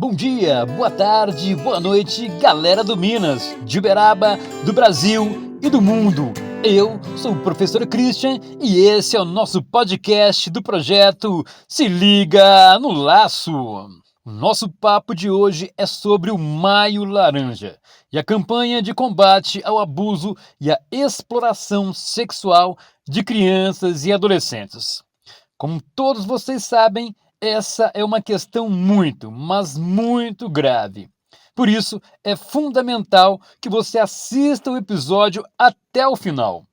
Bom dia, boa tarde, boa noite, galera do Minas, de Uberaba, do Brasil e do mundo. Eu sou o professor Christian e esse é o nosso podcast do projeto Se Liga no Laço. O nosso papo de hoje é sobre o Maio Laranja e a campanha de combate ao abuso e à exploração sexual de crianças e adolescentes. Como todos vocês sabem, essa é uma questão muito, mas muito grave. Por isso, é fundamental que você assista o episódio até o final.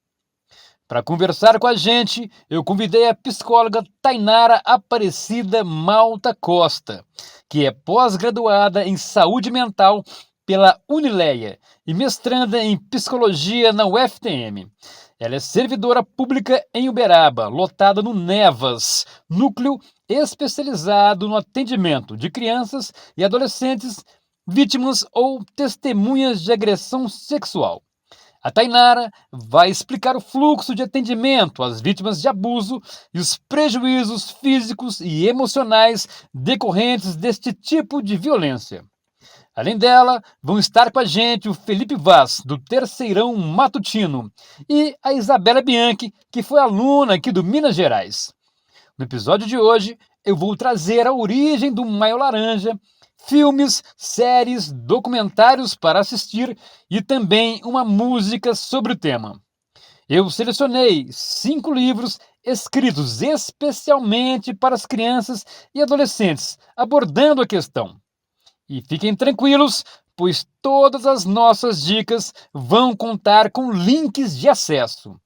Para conversar com a gente, eu convidei a psicóloga Tainara Aparecida Malta Costa, que é pós-graduada em saúde mental pela Unileia e mestranda em psicologia na UFTM. Ela é servidora pública em Uberaba, lotada no Nevas, núcleo especializado no atendimento de crianças e adolescentes vítimas ou testemunhas de agressão sexual. A Tainara vai explicar o fluxo de atendimento às vítimas de abuso e os prejuízos físicos e emocionais decorrentes deste tipo de violência. Além dela, vão estar com a gente o Felipe Vaz, do Terceirão Matutino, e a Isabela Bianchi, que foi aluna aqui do Minas Gerais. No episódio de hoje, eu vou trazer a origem do Maio Laranja, filmes, séries, documentários para assistir e também uma música sobre o tema. Eu selecionei 5 livros escritos especialmente para as crianças e adolescentes, abordando a questão. E fiquem tranquilos, pois todas as nossas dicas vão contar com links de acesso.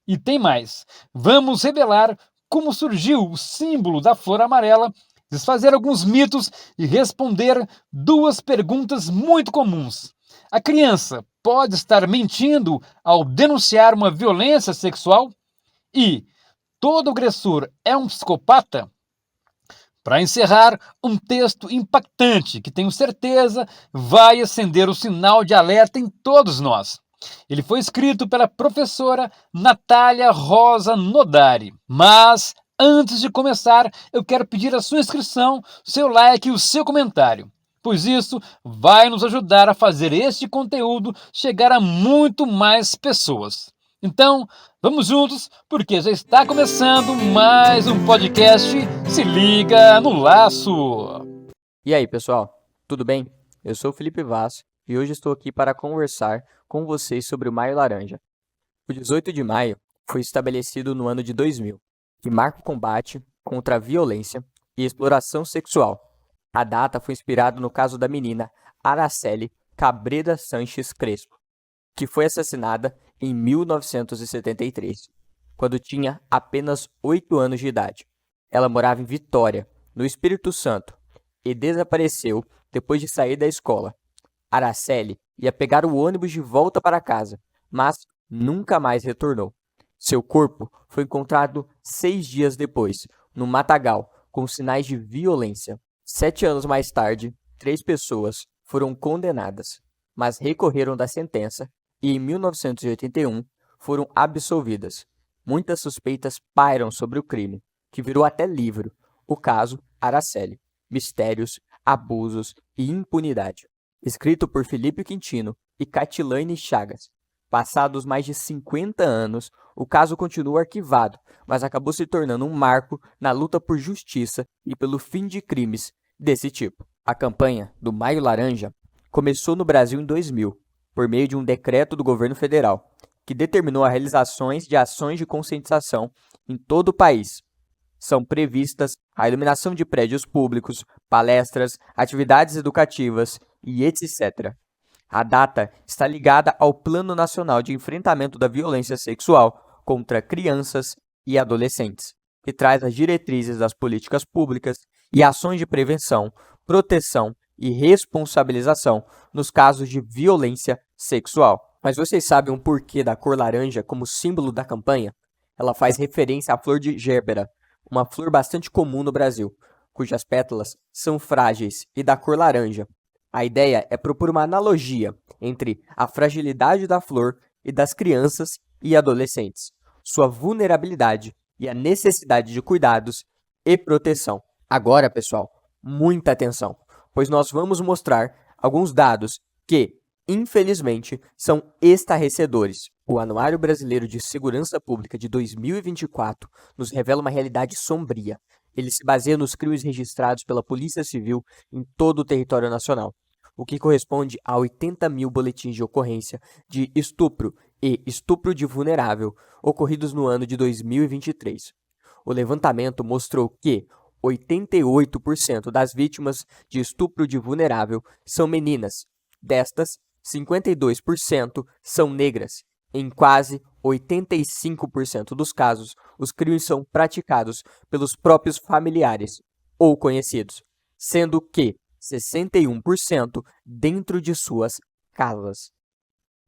E tem mais, vamos revelar como surgiu o símbolo da flor amarela, desfazer alguns mitos e responder 2 perguntas muito comuns. A criança pode estar mentindo ao denunciar uma violência sexual? E todo agressor é um psicopata? Para encerrar, um texto impactante que tenho certeza vai acender o sinal de alerta em todos nós. Ele foi escrito pela professora Natália Rosa Nodari. Mas, antes de começar, eu quero pedir a sua inscrição, seu like e o seu comentário, pois isso vai nos ajudar a fazer este conteúdo chegar a muito mais pessoas. Então, vamos juntos, porque já está começando mais um podcast Se Liga no Laço. E aí, pessoal, tudo bem? Eu sou o Felipe Vaz e hoje estou aqui para conversar com vocês sobre o Maio Laranja. O 18 de maio foi estabelecido no ano de 2000 e marca o combate contra a violência e exploração sexual. A data foi inspirada no caso da menina Araceli Cabrera Sanches Crespo, que foi assassinada em 1973, quando tinha apenas 8 anos de idade. Ela morava em Vitória, no Espírito Santo, e desapareceu depois de sair da escola. Araceli ia pegar o ônibus de volta para casa, mas nunca mais retornou. Seu corpo foi encontrado 6 dias depois, no matagal, com sinais de violência. 7 anos mais tarde, 3 pessoas foram condenadas, mas recorreram da sentença e, em 1981, foram absolvidas. Muitas suspeitas pairam sobre o crime, que virou até livro, o caso Araceli, Mistérios, Abusos e Impunidade. Escrito por Felipe Quintino e Catilane Chagas. Passados mais de 50 anos, o caso continua arquivado, mas acabou se tornando um marco na luta por justiça e pelo fim de crimes desse tipo. A campanha do Maio Laranja começou no Brasil em 2000, por meio de um decreto do governo federal, que determinou as realizações de ações de conscientização em todo o país. São previstas a iluminação de prédios públicos, palestras, atividades educativas e etc. A data está ligada ao Plano Nacional de Enfrentamento da Violência Sexual contra Crianças e Adolescentes, que traz as diretrizes das políticas públicas e ações de prevenção, proteção e responsabilização nos casos de violência sexual. Mas vocês sabem o porquê da cor laranja como símbolo da campanha? Ela faz referência à flor de gérbera, uma flor bastante comum no Brasil, cujas pétalas são frágeis e da cor laranja. A ideia é propor uma analogia entre a fragilidade da flor e das crianças e adolescentes, sua vulnerabilidade e a necessidade de cuidados e proteção. Agora, pessoal, muita atenção, pois nós vamos mostrar alguns dados que, infelizmente, são estarrecedores. O Anuário Brasileiro de Segurança Pública de 2024 nos revela uma realidade sombria. Ele se baseia nos crimes registrados pela Polícia Civil em todo o território nacional, o que corresponde a 80 mil boletins de ocorrência de estupro e estupro de vulnerável ocorridos no ano de 2023. O levantamento mostrou que 88% das vítimas de estupro de vulnerável são meninas. Destas, 52% são negras. Em quase 85% dos casos, os crimes são praticados pelos próprios familiares ou conhecidos, sendo que 61% dentro de suas casas.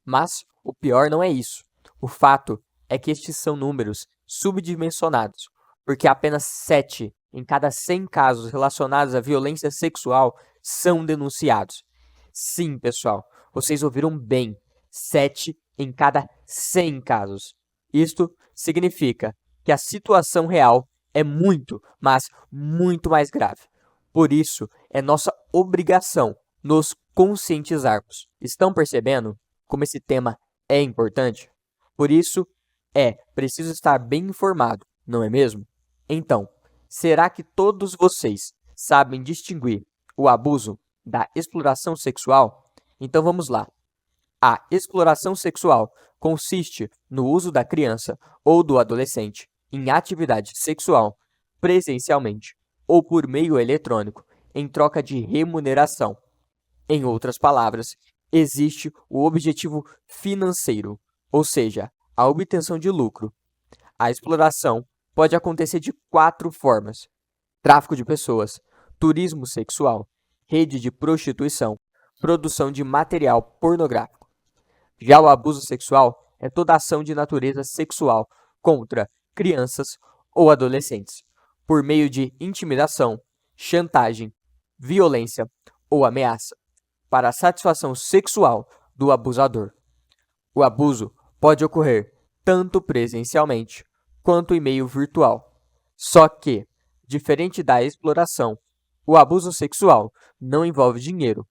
Mas o pior não é isso. O fato é que estes são números subdimensionados, porque apenas 7 em cada 100 casos relacionados à violência sexual são denunciados. Sim, pessoal, vocês ouviram bem, 7 em cada 100 casos. Isto significa que a situação real é muito, mas muito mais grave. Por isso, é nossa obrigação nos conscientizarmos. Estão percebendo como esse tema é importante? Por isso, é preciso estar bem informado, não é mesmo? Então, será que todos vocês sabem distinguir o abuso da exploração sexual? Então vamos lá. A exploração sexual consiste no uso da criança ou do adolescente em atividade sexual, presencialmente ou por meio eletrônico, em troca de remuneração. Em outras palavras, existe o objetivo financeiro, ou seja, a obtenção de lucro. A exploração pode acontecer de 4 formas: tráfico de pessoas, turismo sexual, rede de prostituição, produção de material pornográfico. Já o abuso sexual é toda ação de natureza sexual contra crianças ou adolescentes, por meio de intimidação, chantagem, violência ou ameaça, para a satisfação sexual do abusador. O abuso pode ocorrer tanto presencialmente quanto em meio virtual. Só que, diferente da exploração, o abuso sexual não envolve dinheiro,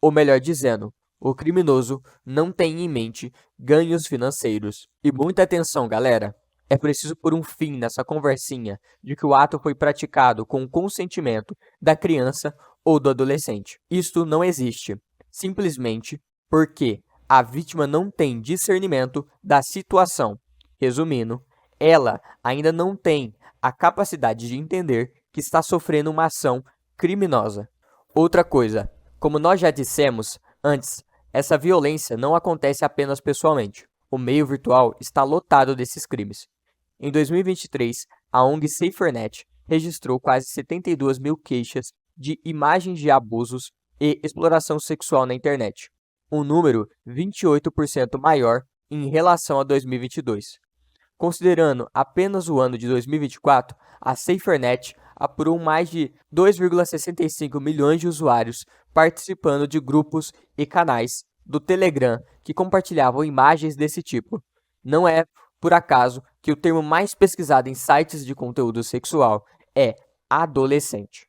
ou melhor dizendo, o criminoso não tem em mente ganhos financeiros. E muita atenção, galera! É preciso pôr um fim nessa conversinha de que o ato foi praticado com o consentimento da criança ou do adolescente. Isto não existe, simplesmente porque a vítima não tem discernimento da situação. Resumindo, ela ainda não tem a capacidade de entender que está sofrendo uma ação criminosa. Outra coisa, como nós já dissemos antes, essa violência não acontece apenas pessoalmente. O meio virtual está lotado desses crimes. Em 2023, a ONG SaferNet registrou quase 72 mil queixas de imagens de abusos e exploração sexual na internet, um número 28% maior em relação a 2022. Considerando apenas o ano de 2024, a SaferNet apurou mais de 2,65 milhões de usuários participando de grupos e canais do Telegram que compartilhavam imagens desse tipo. Não é, por acaso, que o termo mais pesquisado em sites de conteúdo sexual é adolescente.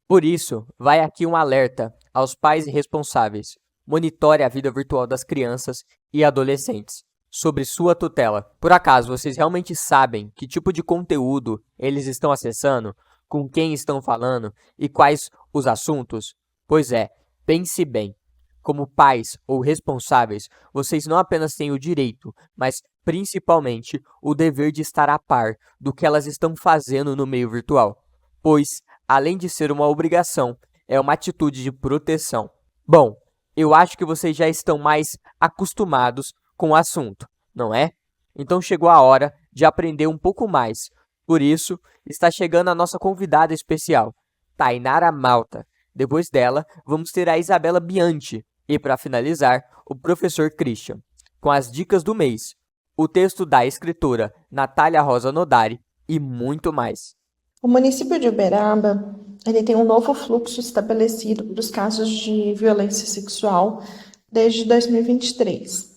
Por isso, vai aqui um alerta aos pais e responsáveis. Monitore a vida virtual das crianças e adolescentes, sobre sua tutela. Por acaso, vocês realmente sabem que tipo de conteúdo eles estão acessando, com quem estão falando e quais os assuntos? Pois é, pense bem. Como pais ou responsáveis, vocês não apenas têm o direito, mas principalmente o dever de estar a par do que elas estão fazendo no meio virtual, pois, além de ser uma obrigação, é uma atitude de proteção. Bom, eu acho que vocês já estão mais acostumados com o assunto, não é? Então chegou a hora de aprender um pouco mais. Por isso, está chegando a nossa convidada especial, Tainara Malta. Depois dela, vamos ter a Isabela Bianchi. E, para finalizar, o professor Christian, com as dicas do mês, o texto da escritora Natália Rosa Nodari e muito mais. O município de Uberaba, ele tem um novo fluxo estabelecido dos casos de violência sexual desde 2023.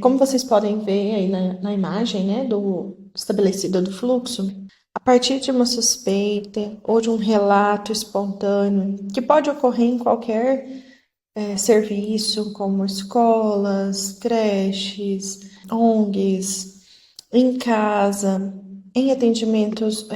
Como vocês podem ver aí na imagem, né, do estabelecido do fluxo, a partir de uma suspeita ou de um relato espontâneo, que pode ocorrer em qualquer serviço, como escolas, creches, ONGs, em casa, em atendimentos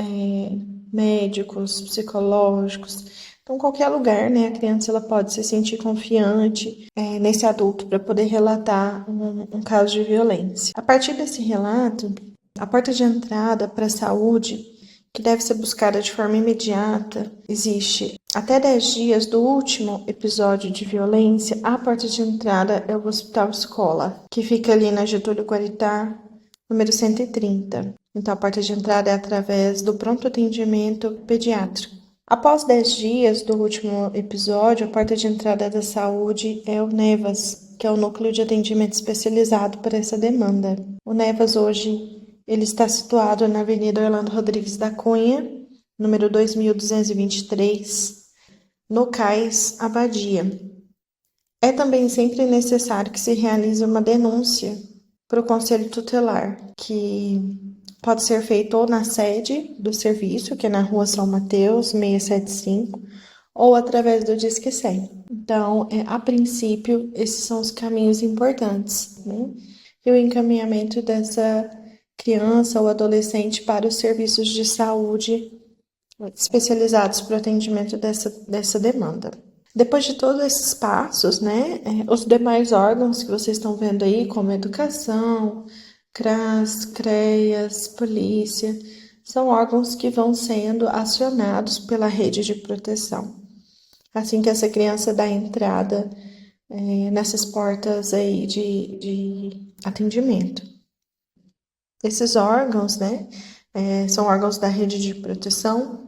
médicos, psicológicos. Então, qualquer lugar, né, a criança ela pode se sentir confiante nesse adulto para poder relatar um caso de violência. A partir desse relato, a porta de entrada para a saúde, que deve ser buscada de forma imediata, existe até 10 dias do último episódio de violência. A porta de entrada é o Hospital Escola, que fica ali na Getúlio Guaritá, número 130. Então, a porta de entrada é através do pronto atendimento pediátrico. Após 10 dias do último episódio, a porta de entrada da saúde é o Nevas, que é o núcleo de atendimento especializado para essa demanda. O Nevas hoje ele está situado na Avenida Orlando Rodrigues da Cunha, número 2223, no Cais Abadia. É também sempre necessário que se realize uma denúncia para o Conselho Tutelar, que pode ser feito ou na sede do serviço, que é na Rua São Mateus, 675, ou através do Disque 100. Então, a princípio, esses são os caminhos importantes, né? E o encaminhamento dessa criança ou adolescente para os serviços de saúde especializados para o atendimento dessa demanda. Depois de todos esses passos, né, os demais órgãos que vocês estão vendo aí, como educação, CRAS, CREAS, polícia, são órgãos que vão sendo acionados pela rede de proteção. Assim que essa criança dá entrada nessas portas aí de atendimento. Esses órgãos, né, são órgãos da rede de proteção.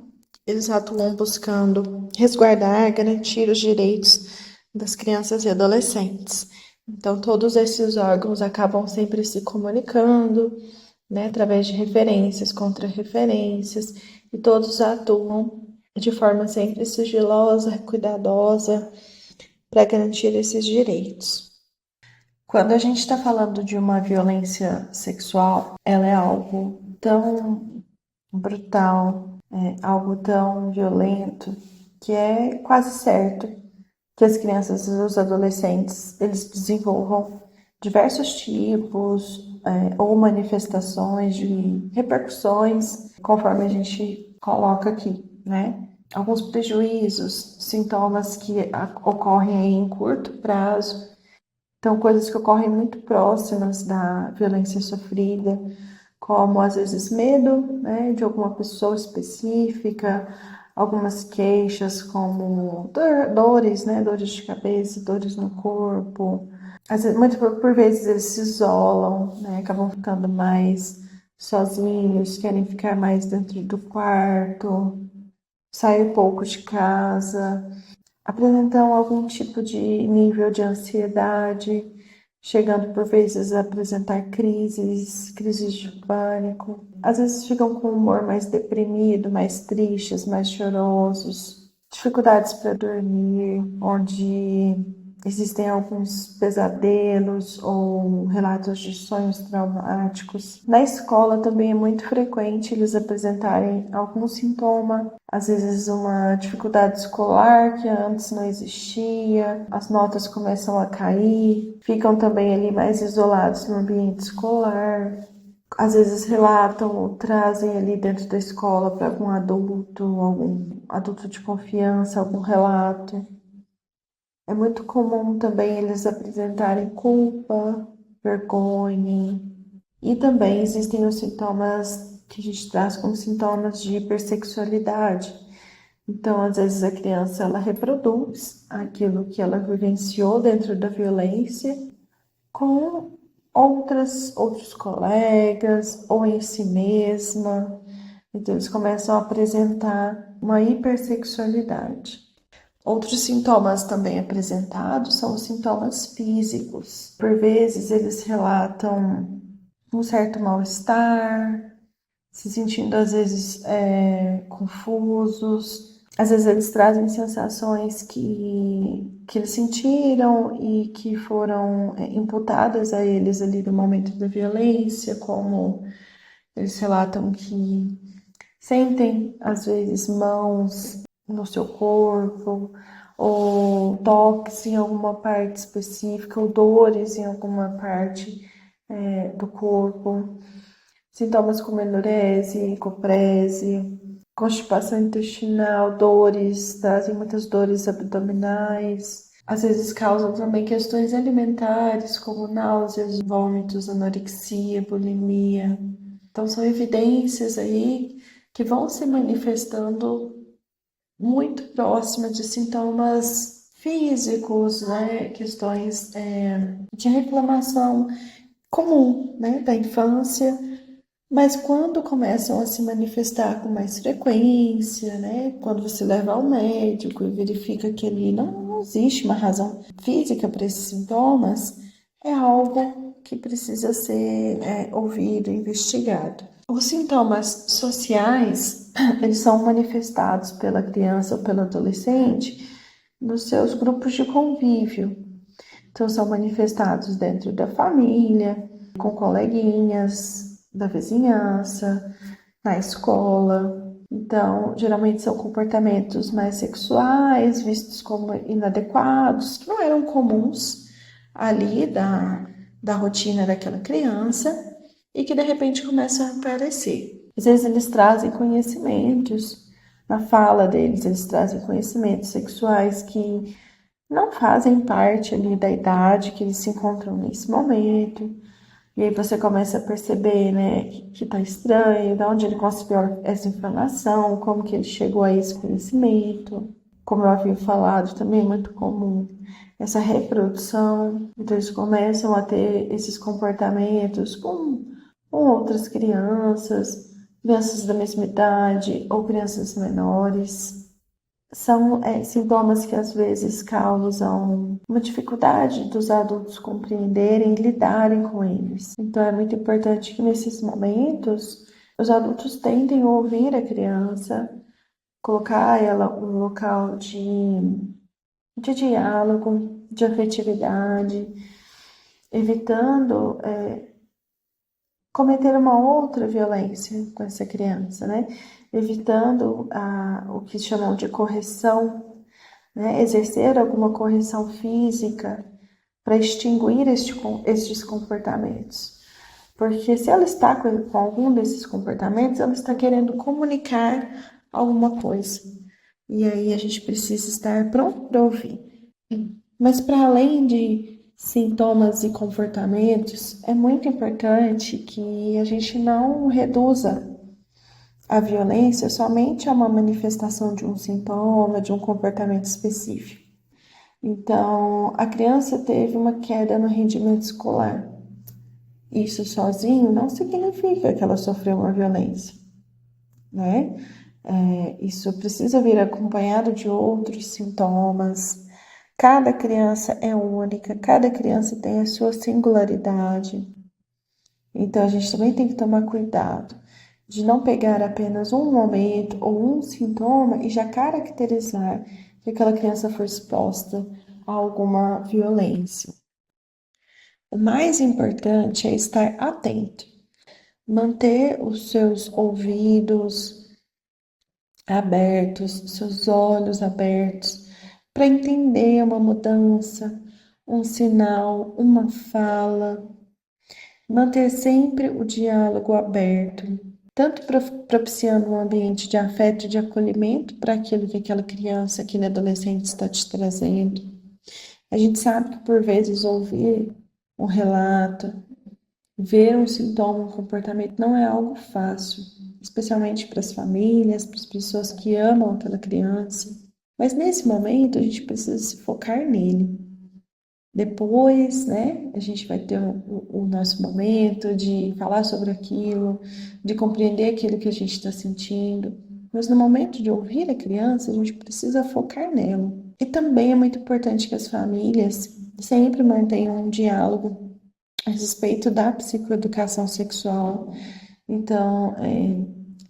Eles atuam buscando resguardar, garantir os direitos das crianças e adolescentes. Então, todos esses órgãos acabam sempre se comunicando, né, através de referências, contra-referências, e todos atuam de forma sempre sigilosa, cuidadosa, para garantir esses direitos. Quando a gente está falando de uma violência sexual, ela é algo tão brutal, algo tão violento, que é quase certo que as crianças e os adolescentes eles desenvolvam diversos tipos ou manifestações de repercussões, conforme a gente coloca aqui, né? Alguns prejuízos, sintomas que ocorrem em curto prazo, então coisas que ocorrem muito próximas da violência sofrida, como às vezes medo, né, de alguma pessoa específica, algumas queixas como dores, né, dores de cabeça, dores no corpo. Às vezes, muito por vezes eles se isolam, né, acabam ficando mais sozinhos, querem ficar mais dentro do quarto, saem pouco de casa, apresentam algum tipo de nível de ansiedade, chegando por vezes a apresentar crises de pânico. Às vezes ficam com o humor mais deprimido, mais tristes, mais chorosos, dificuldades para dormir, onde existem alguns pesadelos ou relatos de sonhos traumáticos. Na escola também é muito frequente eles apresentarem algum sintoma, às vezes uma dificuldade escolar que antes não existia, as notas começam a cair, ficam também ali mais isolados no ambiente escolar. Às vezes relatam ou trazem ali dentro da escola para algum adulto de confiança, algum relato. É muito comum também eles apresentarem culpa, vergonha, e também existem os sintomas que a gente traz como sintomas de hipersexualidade. Então, às vezes a criança ela reproduz aquilo que ela vivenciou dentro da violência com outros colegas ou em si mesma. Então, eles começam a apresentar uma hipersexualidade. Outros sintomas também apresentados são os sintomas físicos. Por vezes, eles relatam um certo mal-estar, se sentindo às vezes confusos. Às vezes eles trazem sensações que eles sentiram e que foram imputadas a eles ali no momento da violência, como eles relatam que Sentem, às vezes, mãos no seu corpo, ou toques em alguma parte específica, ou dores em alguma parte do corpo. Sintomas como enurese, coprese, constipação intestinal, dores, trazem muitas dores abdominais. Às vezes causam também questões alimentares, como náuseas, vômitos, anorexia, bulimia. Então, são evidências aí que vão se manifestando muito próximas de sintomas físicos, né? Questões de reclamação comum, né? Da infância, mas quando começam a se manifestar com mais frequência, né? Quando você leva ao médico e verifica que ali não existe uma razão física para esses sintomas, é algo que precisa ser ouvido, investigado. Os sintomas sociais, eles são manifestados pela criança ou pelo adolescente nos seus grupos de convívio. Então, são manifestados dentro da família, com coleguinhas da vizinhança, na escola. Então, geralmente são comportamentos mais sexuais, vistos como inadequados, que não eram comuns ali da rotina daquela criança e que de repente começam a aparecer. Às vezes eles trazem conhecimentos, na fala deles, eles trazem conhecimentos sexuais que não fazem parte ali da idade que eles se encontram nesse momento. E aí você começa a perceber, né, que tá estranho, de onde ele conseguiu essa informação, como que ele chegou a esse conhecimento. Como eu havia falado, também é muito comum essa reprodução. Então eles começam a ter esses comportamentos com outras crianças, crianças da mesma idade ou crianças menores. São sintomas que às vezes causam uma dificuldade dos adultos compreenderem e lidarem com eles. Então é muito importante que nesses momentos os adultos tentem ouvir a criança, colocar ela num local de diálogo, de afetividade, evitando cometer uma outra violência com essa criança, né? Evitando o que chamam de correção, né? Exercer alguma correção física para extinguir estes comportamentos. Porque se ela está com algum desses comportamentos, ela está querendo comunicar alguma coisa. E aí a gente precisa estar pronto para ouvir. Mas para além de sintomas e comportamentos, é muito importante que a gente não reduza a violência somente a uma manifestação de um sintoma, de um comportamento específico. Então, a criança teve uma queda no rendimento escolar. Isso sozinho não significa que ela sofreu uma violência, né? Isso precisa vir acompanhado de outros sintomas. Cada criança é única, cada criança tem a sua singularidade. Então, a gente também tem que tomar cuidado de não pegar apenas um momento ou um sintoma e já caracterizar que aquela criança foi exposta a alguma violência. O mais importante é estar atento, manter os seus ouvidos abertos, seus olhos abertos, para entender uma mudança, um sinal, uma fala. Manter sempre o diálogo aberto, tanto propiciando um ambiente de afeto e de acolhimento para aquilo que aquela criança, aquele adolescente está te trazendo. A gente sabe que por vezes ouvir um relato, ver um sintoma, um comportamento não é algo fácil, especialmente para as famílias, para as pessoas que amam aquela criança. Mas nesse momento a gente precisa se focar nele. Depois, né, a gente vai ter o nosso momento de falar sobre aquilo, de compreender aquilo que a gente está sentindo. Mas no momento de ouvir a criança, a gente precisa focar nela. E também é muito importante que as famílias sempre mantenham um diálogo a respeito da psicoeducação sexual. Então,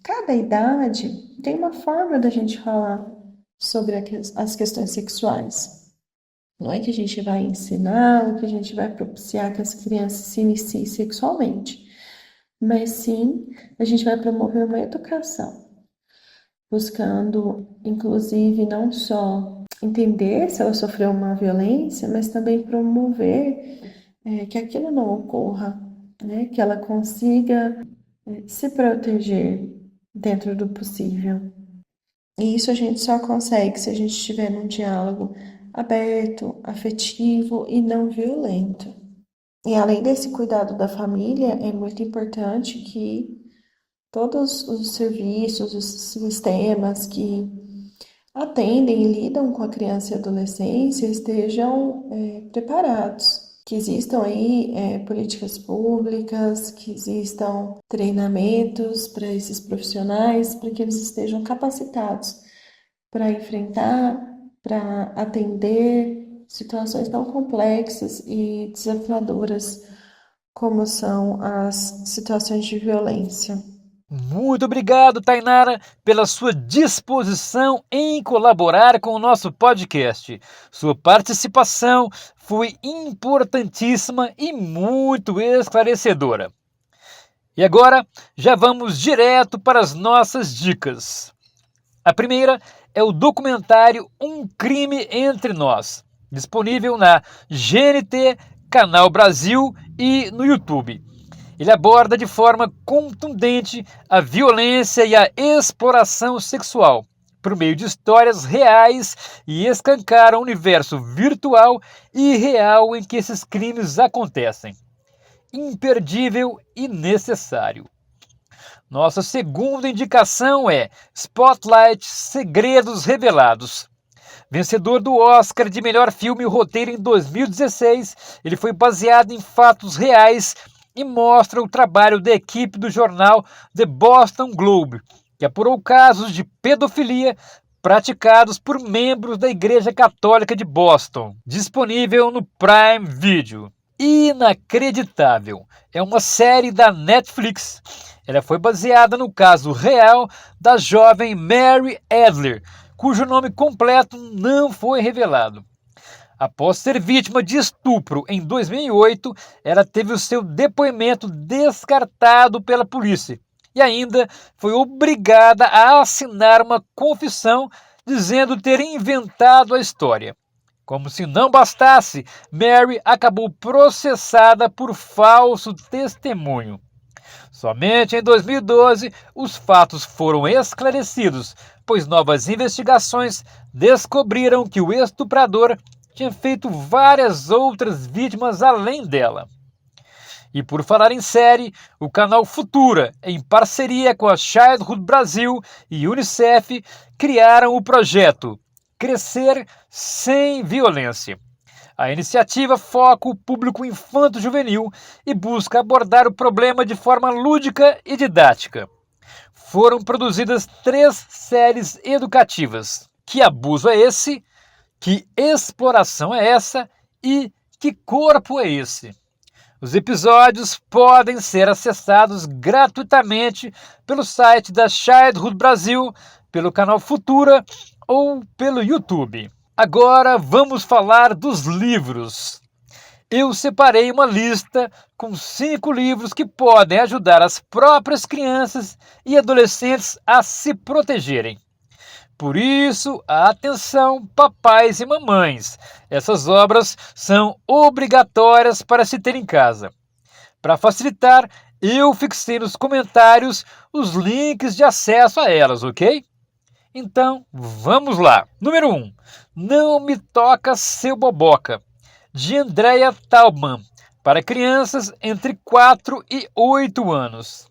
cada idade tem uma forma da gente falar sobre as questões sexuais. Não é que a gente vai ensinar ou que a gente vai propiciar que as crianças se iniciem sexualmente, mas sim a gente vai promover uma educação buscando, inclusive, não só entender se ela sofreu uma violência, mas também promover que aquilo não ocorra, né? Que ela consiga se proteger dentro do possível. E isso a gente só consegue se a gente estiver num diálogo aberto, afetivo e não violento. E além desse cuidado da família, é muito importante que todos os serviços, os sistemas que atendem e lidam com a criança e adolescência estejam preparados. Que existam aí políticas públicas, que existam treinamentos para esses profissionais, para que eles estejam capacitados para enfrentar, para atender situações tão complexas e desafiadoras como são as situações de violência. Muito obrigado, Tainara, pela sua disposição em colaborar com o nosso podcast. Sua participação foi importantíssima e muito esclarecedora. E agora, já vamos direto para as nossas dicas. A primeira é o documentário Um Crime Entre Nós, disponível na GNT, Canal Brasil e no YouTube. Ele aborda de forma contundente a violência e a exploração sexual, por meio de histórias reais, e escancara o universo virtual e real em que esses crimes acontecem. Imperdível e necessário. Nossa segunda indicação é Spotlight: Segredos Revelados. Vencedor do Oscar de melhor filme e roteiro em 2016, ele foi baseado em fatos reais e mostra o trabalho da equipe do jornal The Boston Globe, que apurou casos de pedofilia praticados por membros da Igreja Católica de Boston. Disponível no Prime Video. Inacreditável. É uma série da Netflix. Ela foi baseada no caso real da jovem Mary Adler, cujo nome completo não foi revelado. Após ser vítima de estupro em 2008, ela teve o seu depoimento descartado pela polícia e ainda foi obrigada a assinar uma confissão dizendo ter inventado a história. Como se não bastasse, Mary acabou processada por falso testemunho. Somente em 2012 os fatos foram esclarecidos, pois novas investigações descobriram que o estuprador tinha feito várias outras vítimas além dela. E por falar em série, o canal Futura, em parceria com a Childhood Brasil e Unicef, criaram o projeto Crescer Sem Violência. A iniciativa foca o público infanto-juvenil e busca abordar o problema de forma lúdica e didática. Foram produzidas 3 séries educativas. Que abuso é esse? Que exploração é essa? E que corpo é esse? Os episódios podem ser acessados gratuitamente pelo site da Childhood Brasil, pelo canal Futura ou pelo YouTube. Agora vamos falar dos livros. Eu separei uma lista com 5 livros que podem ajudar as próprias crianças e adolescentes a se protegerem. Por isso, atenção, papais e mamães, essas obras são obrigatórias para se ter em casa. Para facilitar, eu fixei nos comentários os links de acesso a elas, ok? Então, vamos lá. Número 1. Não Me Toca Seu Boboca, de Andrea Taubman, para crianças entre 4 e 8 anos.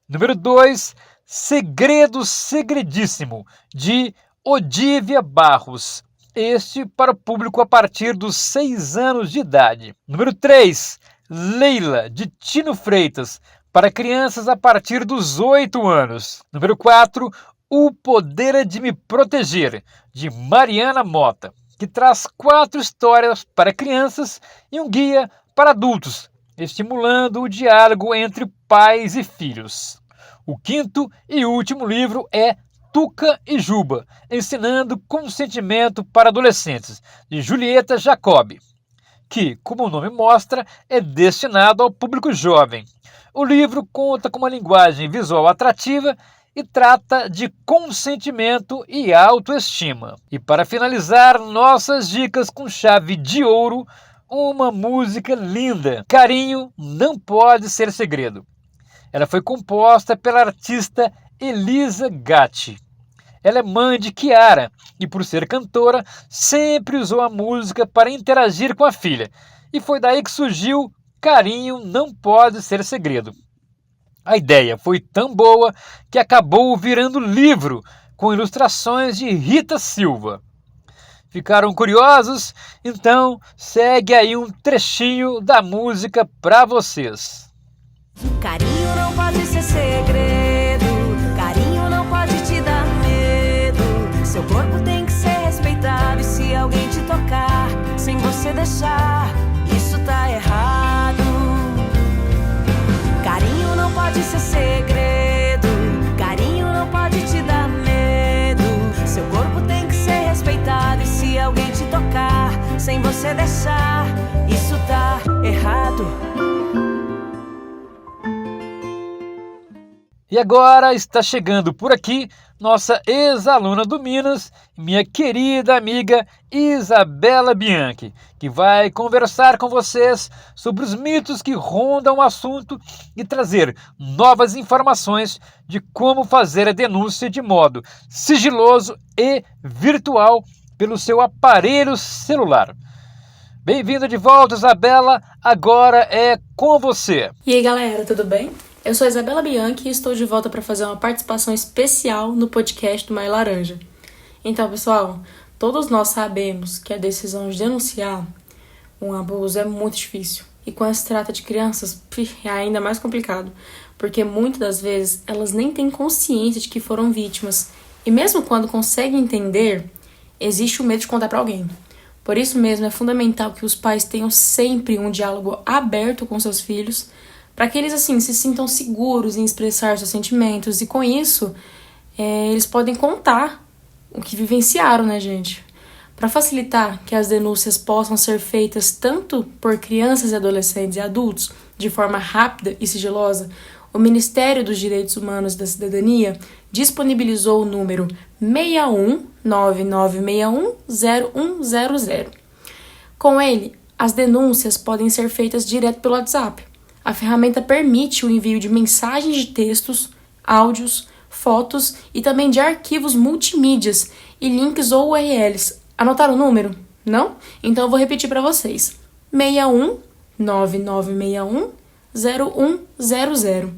Número 2. Segredo Segredíssimo, de Odívia Barros, este para o público a partir dos 6 anos de idade. Número 3. Leila, de Tino Freitas, para crianças a partir dos 8 anos. Número 4. O Poder de Me Proteger, de Mariana Mota, que traz 4 histórias para crianças e um guia para adultos, estimulando o diálogo entre pais e filhos. O 5º e último livro é Tuca e Juba, Ensinando Consentimento para Adolescentes, de Julieta Jacobi, que, como o nome mostra, é destinado ao público jovem. O livro conta com uma linguagem visual atrativa e trata de consentimento e autoestima. E para finalizar nossas dicas com chave de ouro, uma música linda, Carinho Não Pode Ser Segredo. Ela foi composta pela artista Elisa Gatti. Ela é mãe de Kiara e, por ser cantora, sempre usou a música para interagir com a filha. E foi daí que surgiu Carinho Não Pode Ser Segredo. A ideia foi tão boa que acabou virando livro com ilustrações de Rita Silva. Ficaram curiosos? Então segue aí um trechinho da música para vocês. Carinho não pode ser segredo, carinho não pode te dar medo. Seu corpo tem que ser respeitado e se alguém te tocar sem você deixar, isso tá errado. Carinho não pode ser segredo, carinho não pode te dar medo. Seu corpo tem que ser respeitado e se alguém te tocar sem você deixar, isso tá errado. E agora está chegando por aqui nossa ex-aluna do Minas, minha querida amiga Isabela Bianchi, que vai conversar com vocês sobre os mitos que rondam o assunto e trazer novas informações de como fazer a denúncia de modo sigiloso e virtual pelo seu aparelho celular. Bem-vinda de volta, Isabela, agora é com você. E aí, galera, tudo bem? Eu sou a Isabela Bianchi e estou de volta para fazer uma participação especial no podcast do Maio Laranja. Então, pessoal, todos nós sabemos que a decisão de denunciar um abuso é muito difícil. E quando se trata de crianças, é ainda mais complicado, porque muitas das vezes elas nem têm consciência de que foram vítimas. E mesmo quando conseguem entender, existe o medo de contar para alguém. Por isso mesmo é fundamental que os pais tenham sempre um diálogo aberto com seus filhos, para que eles assim se sintam seguros em expressar seus sentimentos e com isso eles podem contar o que vivenciaram, né, gente? Para facilitar que as denúncias possam ser feitas tanto por crianças e adolescentes e adultos de forma rápida e sigilosa, o Ministério dos Direitos Humanos e da Cidadania disponibilizou o número 6199610100. Com ele, as denúncias podem ser feitas direto pelo WhatsApp. A ferramenta permite o envio de mensagens de textos, áudios, fotos e também de arquivos multimídias e links ou URLs. Anotaram o número? Não? Então eu vou repetir para vocês. 6199610100.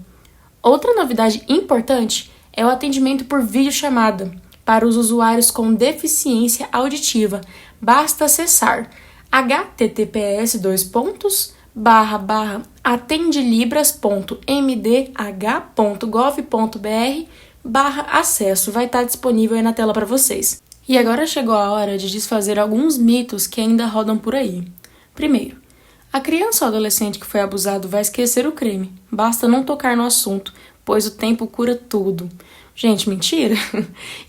Outra novidade importante é o atendimento por videochamada para os usuários com deficiência auditiva. Basta acessar https://atendelibras.mdh.gov.br/acesso. Vai estar disponível aí na tela para vocês. E agora chegou a hora de desfazer alguns mitos que ainda rodam por aí. Primeiro, a criança ou adolescente que foi abusado vai esquecer o crime. Basta não tocar no assunto, pois o tempo cura tudo. Gente, mentira!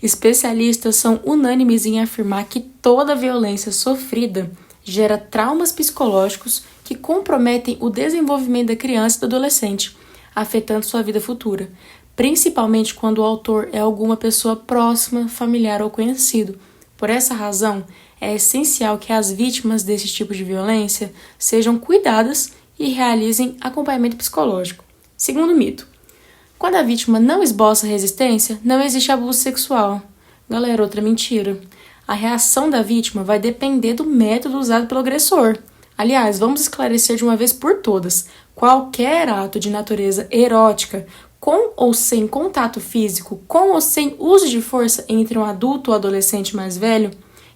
Especialistas são unânimes em afirmar que toda violência sofrida gera traumas psicológicos que comprometem o desenvolvimento da criança e do adolescente, afetando sua vida futura, principalmente quando o autor é alguma pessoa próxima, familiar ou conhecido. Por essa razão, é essencial que as vítimas desse tipo de violência sejam cuidadas e realizem acompanhamento psicológico. Segundo mito, quando a vítima não esboça resistência, não existe abuso sexual. Galera, outra mentira. A reação da vítima vai depender do método usado pelo agressor. Aliás, vamos esclarecer de uma vez por todas. Qualquer ato de natureza erótica, com ou sem contato físico, com ou sem uso de força entre um adulto ou adolescente mais velho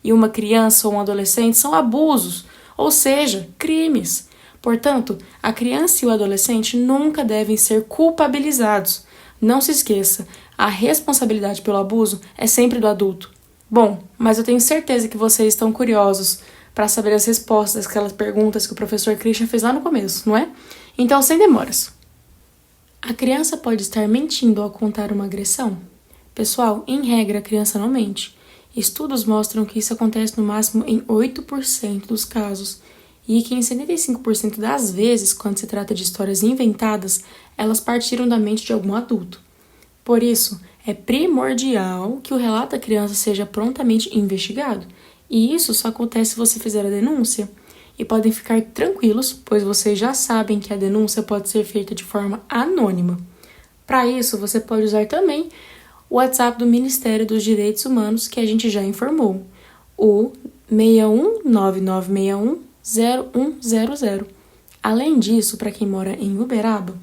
e uma criança ou um adolescente são abusos, ou seja, crimes. Portanto, a criança e o adolescente nunca devem ser culpabilizados. Não se esqueça, a responsabilidade pelo abuso é sempre do adulto. Bom, mas eu tenho certeza que vocês estão curiosos para saber as respostas àquelas perguntas que o professor Christian fez lá no começo, não é? Então, sem demoras. A criança pode estar mentindo ao contar uma agressão? Pessoal, em regra, a criança não mente. Estudos mostram que isso acontece no máximo em 8% dos casos e que em 75% das vezes, quando se trata de histórias inventadas, elas partiram da mente de algum adulto. Por isso, É primordial que o relato da criança seja prontamente investigado. E isso só acontece se você fizer a denúncia. E podem ficar tranquilos, pois vocês já sabem que a denúncia pode ser feita de forma anônima. Para isso, você pode usar também o WhatsApp do Ministério dos Direitos Humanos, que a gente já informou, o 6199610100. Além disso, para quem mora em Uberaba,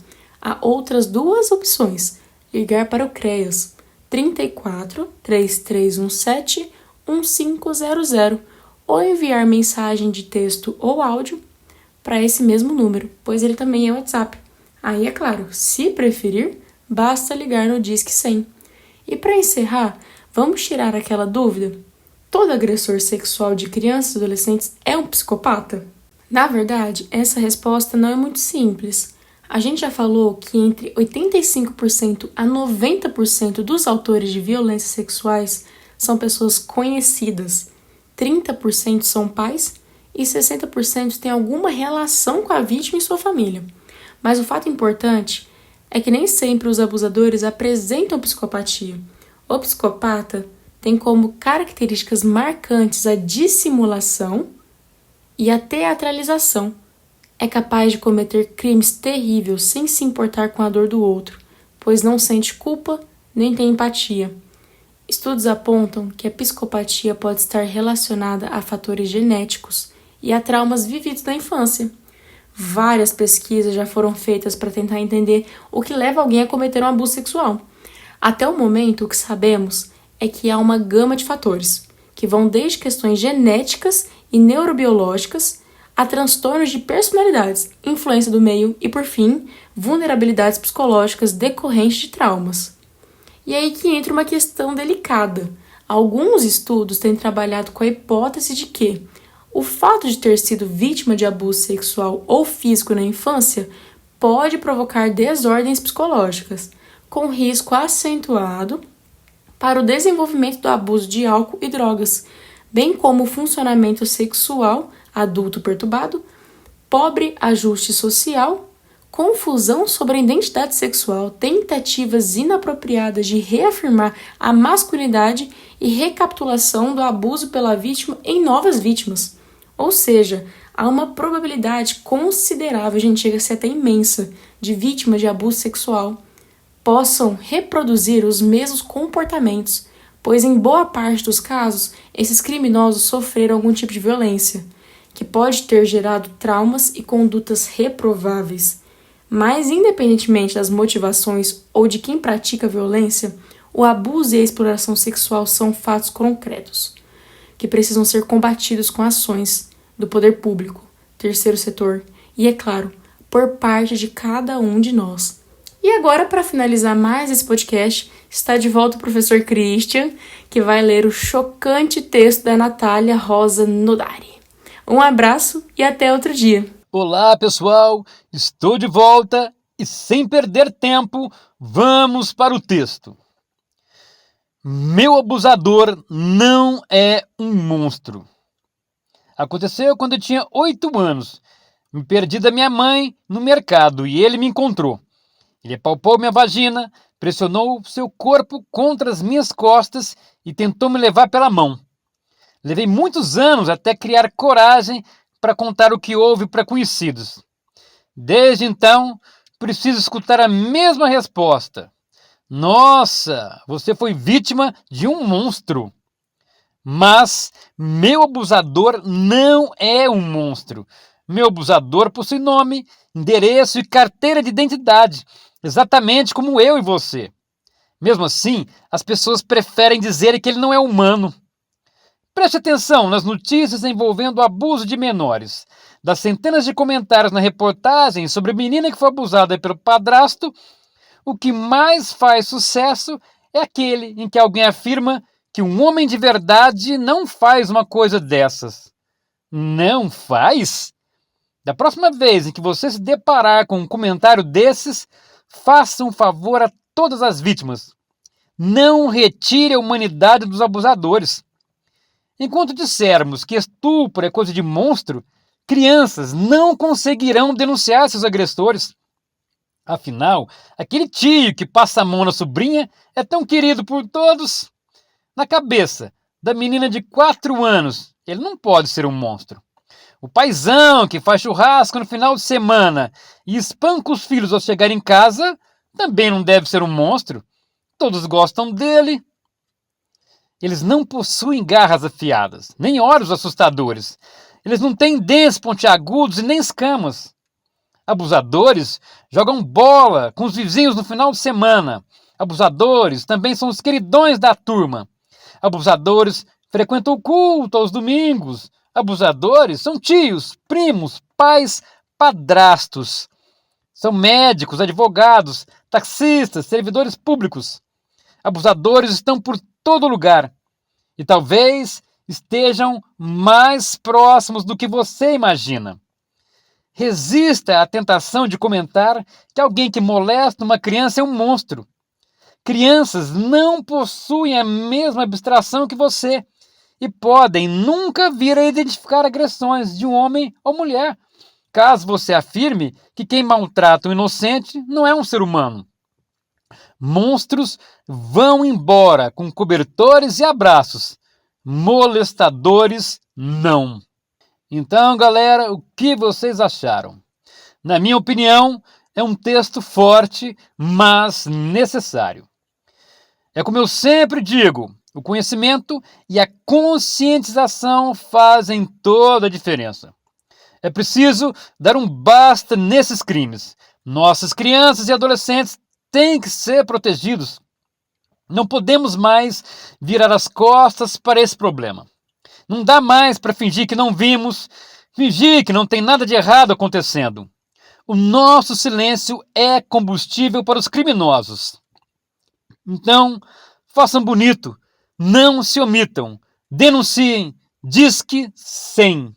há outras duas opções: ligar para o CREAS 34 3317 1500 ou enviar mensagem de texto ou áudio para esse mesmo número, pois ele também é WhatsApp. Aí, é claro, se preferir, basta ligar no Disque 100. E para encerrar, vamos tirar aquela dúvida? Todo agressor sexual de crianças e adolescentes é um psicopata? Na verdade, essa resposta não é muito simples. A gente já falou que entre 85% a 90% dos autores de violências sexuais são pessoas conhecidas. 30% são pais e 60% têm alguma relação com a vítima e sua família. Mas o fato importante é que nem sempre os abusadores apresentam psicopatia. O psicopata tem como características marcantes a dissimulação e a teatralização. É capaz de cometer crimes terríveis sem se importar com a dor do outro, pois não sente culpa nem tem empatia. Estudos apontam que a psicopatia pode estar relacionada a fatores genéticos e a traumas vividos na infância. Várias pesquisas já foram feitas para tentar entender o que leva alguém a cometer um abuso sexual. Até o momento, o que sabemos é que há uma gama de fatores, que vão desde questões genéticas e neurobiológicas a transtornos de personalidades, influência do meio e, por fim, vulnerabilidades psicológicas decorrentes de traumas. E aí que entra uma questão delicada. Alguns estudos têm trabalhado com a hipótese de que o fato de ter sido vítima de abuso sexual ou físico na infância pode provocar desordens psicológicas, com risco acentuado para o desenvolvimento do abuso de álcool e drogas, bem como o funcionamento sexual adulto perturbado, pobre ajuste social, confusão sobre a identidade sexual, tentativas inapropriadas de reafirmar a masculinidade e recapitulação do abuso pela vítima em novas vítimas. Ou seja, há uma probabilidade considerável, a gente chega a ser até imensa, de vítimas de abuso sexual possam reproduzir os mesmos comportamentos, pois em boa parte dos casos, esses criminosos sofreram algum tipo de violência, que pode ter gerado traumas e condutas reprováveis. Mas, independentemente das motivações ou de quem pratica a violência, o abuso e a exploração sexual são fatos concretos, que precisam ser combatidos com ações do poder público, terceiro setor e, é claro, por parte de cada um de nós. E agora, para finalizar mais esse podcast, está de volta o professor Christian, que vai ler o chocante texto da Natália Rosa Nodari. Um abraço e até outro dia. Olá, pessoal! Estou de volta e, sem perder tempo, vamos para o texto. Meu abusador não é um monstro. Aconteceu quando eu tinha 8 anos. Me perdi da minha mãe no mercado e ele me encontrou. Ele apalpou minha vagina, pressionou seu corpo contra as minhas costas e tentou me levar pela mão. Levei muitos anos até criar coragem para contar o que houve para conhecidos. Desde então, preciso escutar a mesma resposta. Nossa, você foi vítima de um monstro. Mas meu abusador não é um monstro. Meu abusador possui nome, endereço e carteira de identidade, exatamente como eu e você. Mesmo assim, as pessoas preferem dizer que ele não é humano. Preste atenção nas notícias envolvendo o abuso de menores. Das centenas de comentários na reportagem sobre a menina que foi abusada pelo padrasto, o que mais faz sucesso é aquele em que alguém afirma que um homem de verdade não faz uma coisa dessas. Não faz? Da próxima vez em que você se deparar com um comentário desses, faça um favor a todas as vítimas. Não retire a humanidade dos abusadores. Enquanto dissermos que estupro é coisa de monstro, crianças não conseguirão denunciar seus agressores. Afinal, aquele tio que passa a mão na sobrinha é tão querido por todos. Na cabeça da menina de 4 anos, ele não pode ser um monstro. O paizão que faz churrasco no final de semana e espanca os filhos ao chegar em casa também não deve ser um monstro. Todos gostam dele. Eles não possuem garras afiadas, nem olhos assustadores. Eles não têm dentes pontiagudos e nem escamas. Abusadores jogam bola com os vizinhos no final de semana. Abusadores também são os queridões da turma. Abusadores frequentam o culto aos domingos. Abusadores são tios, primos, pais, padrastos. São médicos, advogados, taxistas, servidores públicos. Abusadores estão por todo lugar. E talvez estejam mais próximos do que você imagina. Resista à tentação de comentar que alguém que molesta uma criança é um monstro. Crianças não possuem a mesma abstração que você e podem nunca vir a identificar agressões de um homem ou mulher, caso você afirme que quem maltrata um inocente não é um ser humano. Monstros vão embora com cobertores e abraços. Molestadores, não. Então, galera, o que vocês acharam? Na minha opinião, é um texto forte, mas necessário. É como eu sempre digo, o conhecimento e a conscientização fazem toda a diferença. É preciso dar um basta nesses crimes. Nossas crianças e adolescentes têm que ser protegidos. Não podemos mais virar as costas para esse problema. Não dá mais para fingir que não vimos, fingir que não tem nada de errado acontecendo. O nosso silêncio é combustível para os criminosos. Então, façam bonito, não se omitam, denunciem, Disque 100.